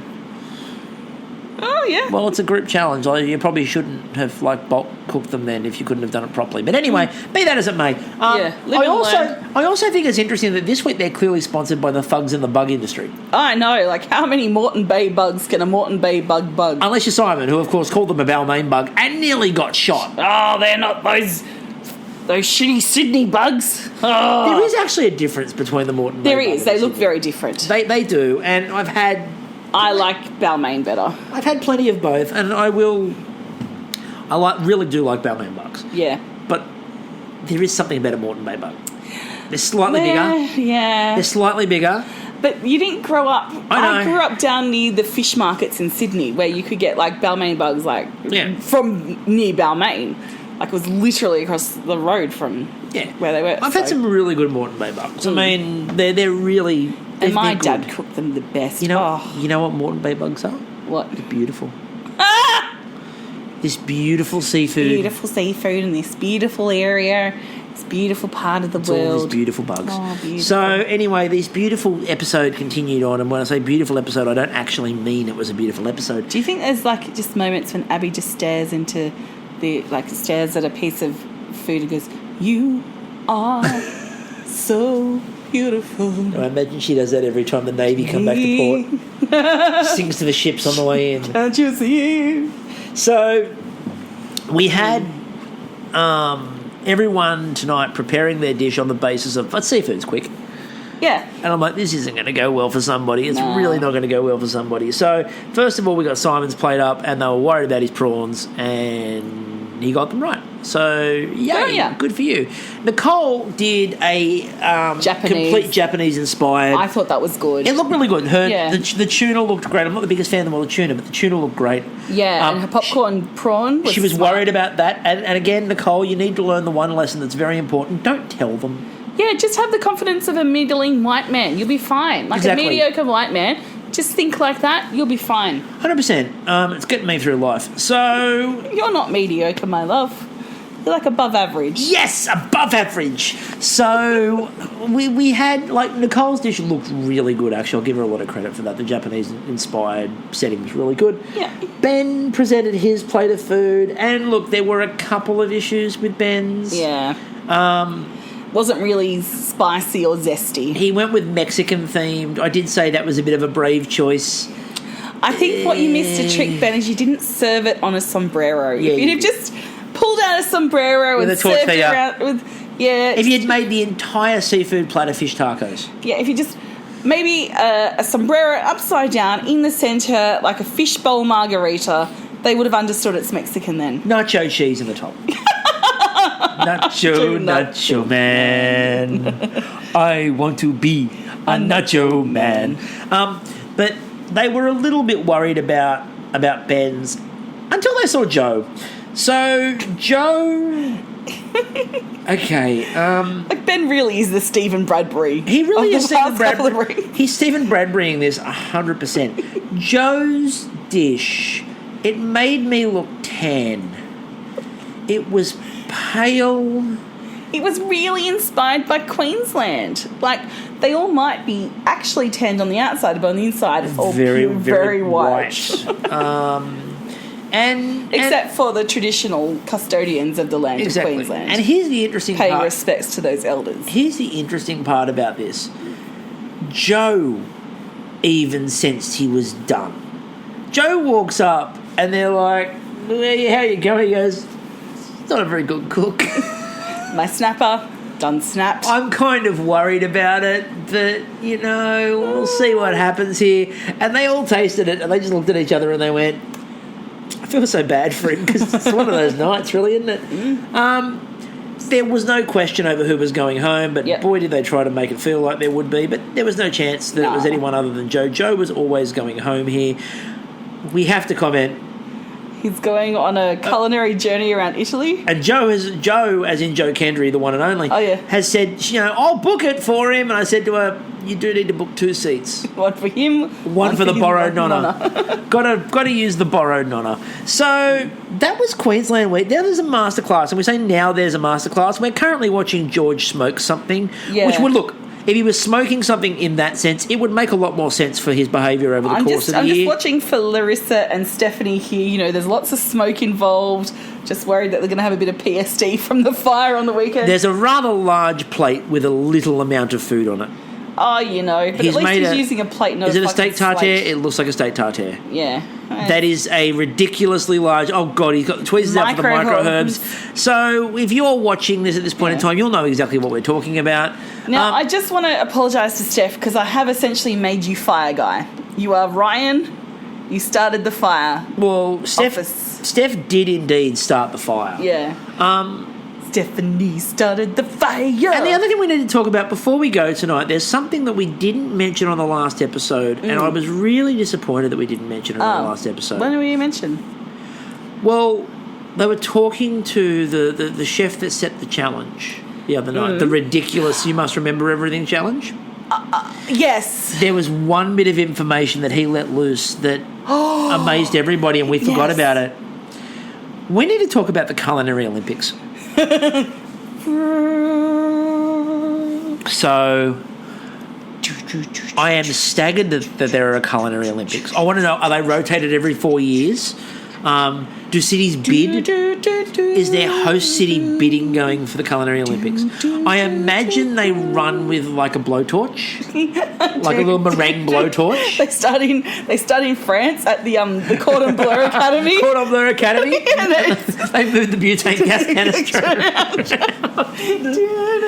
Oh, yeah. Well, it's a group challenge. You probably shouldn't have bulk cooked them then if you couldn't have done it properly. But anyway, be that as it may. I also think it's interesting that this week they're clearly sponsored by the thugs in the bug industry. I know. Like, how many Moreton Bay bugs can a Moreton Bay bug? Unless you're Simon, who of course called them a Balmain bug and nearly got shot. Oh, they're not those shitty Sydney bugs. Oh. There is actually a difference between the Moreton Bay There bug is. and They the look Sydney. very different. They do, and I like Balmain better. I've had plenty of both, and really do like Balmain bugs. Yeah. But there is something about a Moreton Bay bug. They're slightly bigger. Yeah. They're slightly bigger. But you didn't grow up. I know. grew up down near the fish markets in Sydney, where you could get Balmain bugs from near Balmain. It was literally across the road from where they were. I've had some really good Moreton Bay bugs. I mean, they're really. And my they're dad cooked them the best. You know what Moreton Bay bugs are? What? They're beautiful. This beautiful seafood. Beautiful seafood in this beautiful area. This beautiful part of the world. All these beautiful bugs. Oh, beautiful. So anyway, this beautiful episode continued on, and when I say beautiful episode, I don't actually mean it was a beautiful episode. Do you think there's just moments when Abby just stares into stares at a piece of food and goes, "You are so beautiful"? I imagine she does that every time the Navy come back to port. Sings to the ships on the way in. Can't you see? So we had everyone tonight preparing their dish on the basis of, seafood's quick. Yeah. And I'm like, this isn't going to go well for somebody. It's really not going to go well for somebody. So first of all, we got Simon's plate up, and they were worried about his prawns, and he got them right. So, yay, good for you. Nicole did a complete Japanese-inspired. I thought that was good. It looked really good. The tuna looked great. I'm not the biggest fan of all the tuna, but the tuna looked great. Yeah, and her popcorn prawn was She was worried about that. And again, Nicole, you need to learn the one lesson that's very important. Don't tell them. Yeah, just have the confidence of a middling white man. You'll be fine. Exactly. A mediocre white man. Just think like that. You'll be fine. 100%. It's getting me through life. So... You're not mediocre, my love. You're above average. Yes, above average. So we had, Nicole's dish looked really good, actually. I'll give her a lot of credit for that. The Japanese-inspired setting was really good. Yeah. Ben presented his plate of food, and look, there were a couple of issues with Ben's. Yeah. Wasn't really spicy or zesty. He went with Mexican themed. I did say that was a bit of a brave choice. I think what you missed a trick, Ben, is you didn't serve it on a sombrero. Yeah, if you'd have just pulled out a sombrero with and a served it tortilla. around with if you had made the entire seafood platter fish tacos. Yeah, if you just maybe a sombrero upside down in the centre, like a fishbowl margarita, they would have understood it's Mexican then. Nacho cheese in the top. Nacho man. I want to be a nacho man. But they were a little bit worried about Ben's until they saw Joe. So Joe... Okay. Ben really is the Stephen Bradbury. He really is Stephen Bradbury. Bradbury. He's Stephen Bradburying this 100%. Joe's dish, it made me look tan. It was pale. it was really inspired by Queensland. Like, they all might be actually tanned on the outside, but on the inside it's all very white. Except for the traditional custodians of the land of Queensland. And here's the interesting part. Paying respects to those elders. Here's the interesting part about this. Joe even sensed he was done. Joe walks up and they're like, how you going? He goes, it's not a very good cook. My snapper, done snapped. I'm kind of worried about it, but, we'll see what happens here. And they all tasted it and they just looked at each other and they went, I feel so bad for him because it's one of those nights, really, isn't it? There was no question over who was going home, but boy, did they try to make it feel like there would be. But there was no chance that it was anyone other than Joe. Joe was always going home here. We have to comment. He's going on a culinary journey around Italy. And Joe, as in Joe Kendry, the one and only, has said, I'll book it for him. And I said to her, you do need to book 2 seats. One for him. One for the borrowed nonna. Got to use the borrowed nonna. So that was Queensland Week. Now there's a masterclass. And we say now there's a masterclass. We're currently watching George smoke something. Yeah. Which would look... If he was smoking something in that sense, it would make a lot more sense for his behaviour over the course of the year. I'm just watching for Larissa and Stephanie here. There's lots of smoke involved. Just worried that they're going to have a bit of PSD from the fire on the weekend. There's a rather large plate with a little amount of food on it. Oh, but at least he's using a plate, not a fucking slate. Is it a steak tartare? It looks like a steak tartare. Yeah. That is a ridiculously large... Oh, God, he's got the tweezers out for the micro herbs. So if you're watching this at this point in time, you'll know exactly what we're talking about. Now, I just want to apologise to Steph because I have essentially made you fire guy. You are Ryan. You started the fire. Well, Steph did indeed start the fire. Yeah. Stephanie started the fire. And the other thing we need to talk about before we go tonight, there's something that we didn't mention on the last episode, and I was really disappointed that we didn't mention it on the last episode. When did we mention? Well, they were talking to the chef that set the challenge the other night, the ridiculous You Must Remember Everything challenge. Yes. There was one bit of information that he let loose that amazed everybody, and we forgot about it. We need to talk about the Culinary Olympics. So I am staggered that there are Culinary Olympics. I want to know, are they rotated every 4 years? Do cities bid? Is there host city bidding going for the Culinary Olympics? I imagine they run with like a blowtorch, like a little meringue blowtorch. They start in France at the Cordon Bleu Academy. Cordon Bleu Academy. They moved the butane gas canister.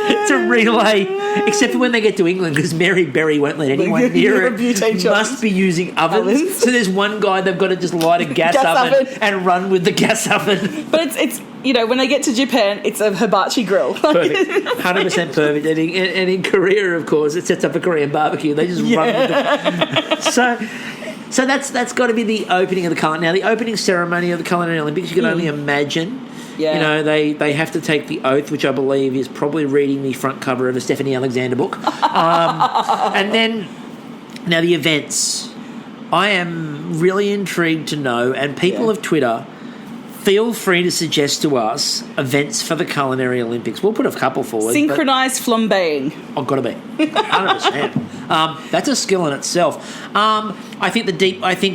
It's a relay, except for when they get to England, because Mary Berry won't let anyone near it. Must be using ovens. So there's one guy they've got to just light a gas oven and run with the gas oven. But it's when they get to Japan, it's a hibachi grill. Perfect, 100% perfect. And in Korea, of course, it sets up a Korean barbecue. They just run with it. So that's got to be the opening of the culinary. Now, the opening ceremony of the Culinary Olympics, you can only imagine. Yeah. They have to take the oath, which I believe is probably reading the front cover of a Stephanie Alexander book. And then, now the events. I am really intrigued to know, and people of Twitter, feel free to suggest to us events for the Culinary Olympics. We'll put a couple forward. Synchronised flambeing. Oh, got to be 100%. That's a skill in itself. I think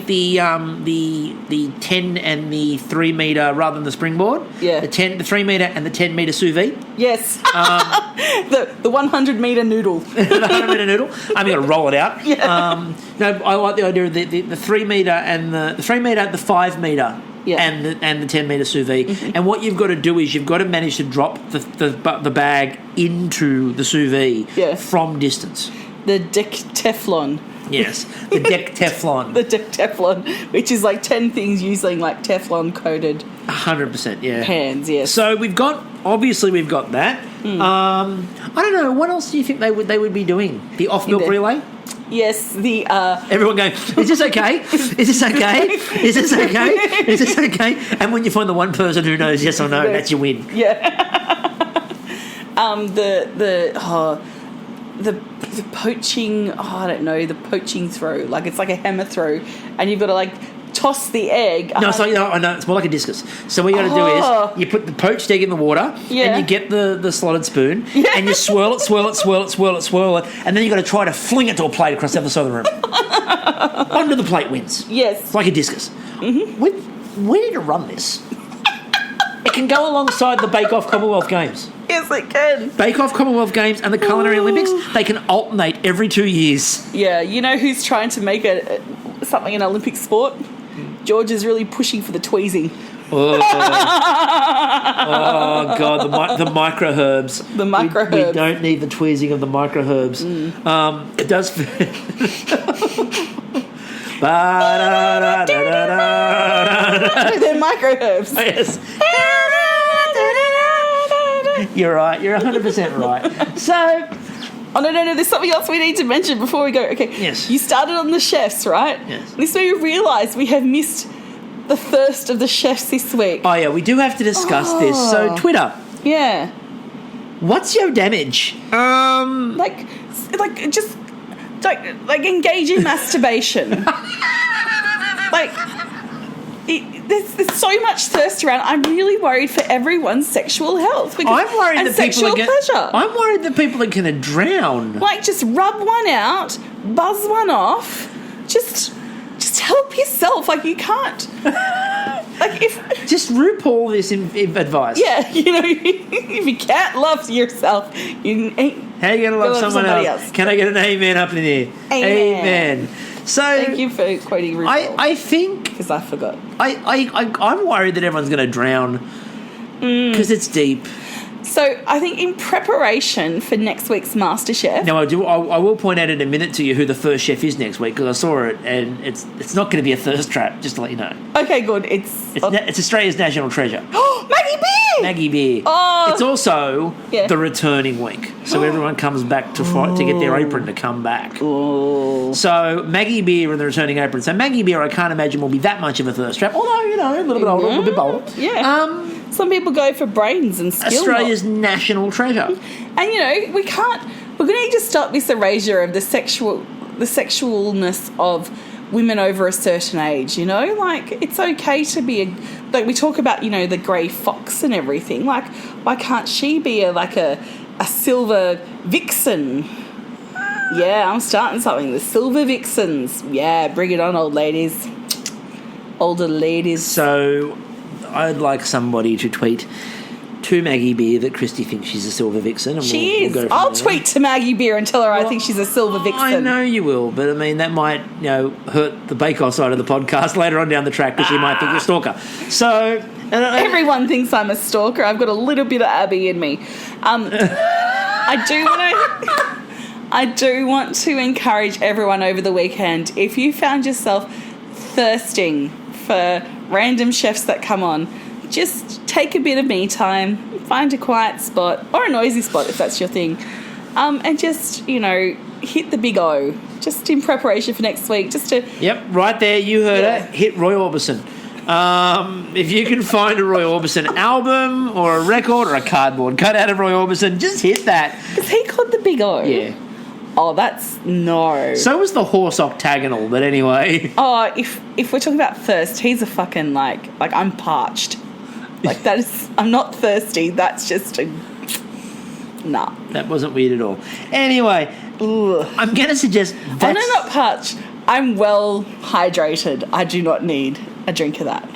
the 10 and the 3 metre rather than the springboard. Yeah. The 3 metre and the 10 metre sous vide. Yes. The 100 metre noodle. The 100 metre noodle. I'm going to roll it out. Yeah. No, I like the idea of the 3 metre and the 3 metre, the 5 metre. Yeah. And the 10 metre sous vide. Mm-hmm. And what you've got to do is you've got to manage to drop the bag into the sous vide from distance. The Dick Teflon. Yes, the Dick Teflon. The Dick Teflon, which is like 10 things using like Teflon coated 100%, yeah. Pans, yes. So we've got that. I don't know, what else do you think they would be doing? The off-milk relay? Yes, the... Everyone going, is this okay? Is this okay? Is this okay? Is this okay? And when you find the one person who knows yes or no, that's your win. Yeah. The poaching, I don't know, the poaching throw. Like, it's like a hammer throw. And you've got to, like, toss the egg. No, I know it's more like a discus. So what you got to do is you put the poached egg in the water, and you get the slotted spoon, and you swirl it, and then you got to try to fling it to a plate across the other side of the room. Under the plate wins. Yes, it's like a discus. Mm-hmm. We need to run this. It can go alongside the Bake Off Commonwealth Games. Yes, it can. Bake Off Commonwealth Games and the Culinary Olympics, they can alternate every 2 years. Yeah, you know who's trying to make something an Olympic sport? George is really pushing for the tweezing. Oh God, the microherbs. The microherbs. We don't need the tweezing of the microherbs. It does. They're microherbs. Yes. You're right. You're 100% right. So. Oh, no. There's something else we need to mention before we go. Okay. Yes. You started on the chefs, right? Yes. This made me realise we have missed the first of the chefs this week. Oh, yeah. We do have to discuss this. So, Twitter. Yeah. What's your damage? Just engage in masturbation. There's so much thirst around. I'm really worried for everyone's sexual health. I'm worried that I'm worried that people are going to drown. Just rub one out, buzz one off. Just help yourself. You can't. Just RuPaul this in advice. Yeah, if you can't love yourself, how are you going to love someone else? Can I get an amen up in here? Amen. So thank you for quoting RuPaul. I think because I forgot. I'm worried that everyone's going to drown because it's deep. So I think in preparation for next week's Masterchef. Now I will point out in a minute to you who the first chef is next week because I saw it and it's not going to be a thirst trap. Just to let you know. Okay, good. It's Australia's national treasure. Oh, Maggie Beer. Maggie Beer. Oh, it's also the returning week, so everyone comes back to fight to get their apron to come back. Oh. So Maggie Beer and the returning apron. So Maggie Beer, I can't imagine will be that much of a thirst trap. Although a little bit older, a little bit bolder. Yeah. Some people go for brains and skill. Australia's national treasure. And we're going to need to stop this erasure of the sexualness of women over a certain age, it's okay to be we talk about, the grey fox and everything. Why can't she be a silver vixen? Yeah, I'm starting something. The silver vixens. Yeah, bring it on, old ladies. Older ladies. So I'd like somebody to tweet to Maggie Beer that Christy thinks she's a silver vixen. And she is. I'll tweet to Maggie Beer and tell her I think she's a silver vixen. I know you will, but that might hurt the Bake-Off side of the podcast later on down the track because she might think you're a stalker. So everyone thinks I'm a stalker. I've got a little bit of Abby in me. I do want to encourage everyone over the weekend, if you found yourself thirsting for random chefs that come on, just take a bit of me time, find a quiet spot or a noisy spot if that's your thing, and just hit the big O just in preparation for next week. Right there, you heard it. Hit Roy Orbison. If you can find a Roy Orbison album or a record or a cardboard cut out of Roy Orbison, just hit that. Is he called the Big O? Yeah. Oh, that's no. So was the horse octagonal, but anyway. Oh, if we're talking about thirst, he's a fucking I'm parched. That is, I'm not thirsty. That's just nah. That wasn't weird at all. Anyway, I'm going to suggest that's... Oh, no, not parched. I'm well hydrated. I do not need a drink of that.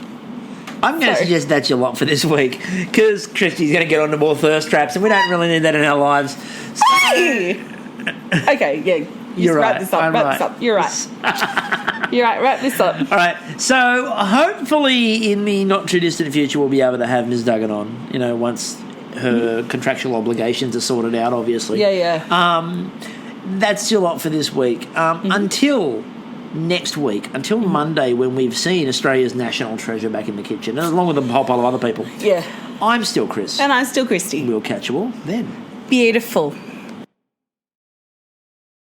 I'm going to suggest that's your lot for this week because Christy's going to get onto more thirst traps and we don't really need that in our lives. Hey! Okay, yeah. You're right. Wrap this up. Wrap this up. You're right. You're right. Wrap this up. All right. So hopefully in the not too distant future we'll be able to have Ms. Duggan on, once her contractual obligations are sorted out, obviously. Yeah. That's your lot for this week. Until next week, until Monday when we've seen Australia's national treasure back in the kitchen, along with a whole pile of other people. Yeah. I'm still Chris. And I'm still Christy. We'll catch you all then. Beautiful.